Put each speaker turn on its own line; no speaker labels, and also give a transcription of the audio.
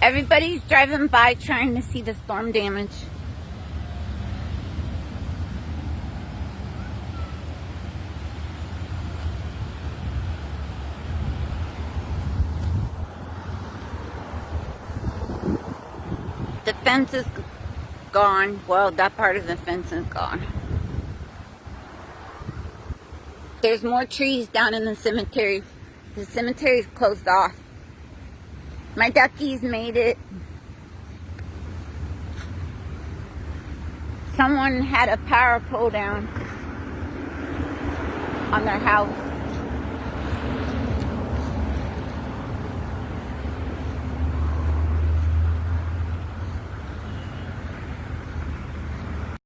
Everybody's driving by trying to see the storm damage. The fence is gone. Well, that part of the fence is gone. There's more trees down in the cemetery. The cemetery's closed off. My duckies made it. Someone had a power pole down on their house.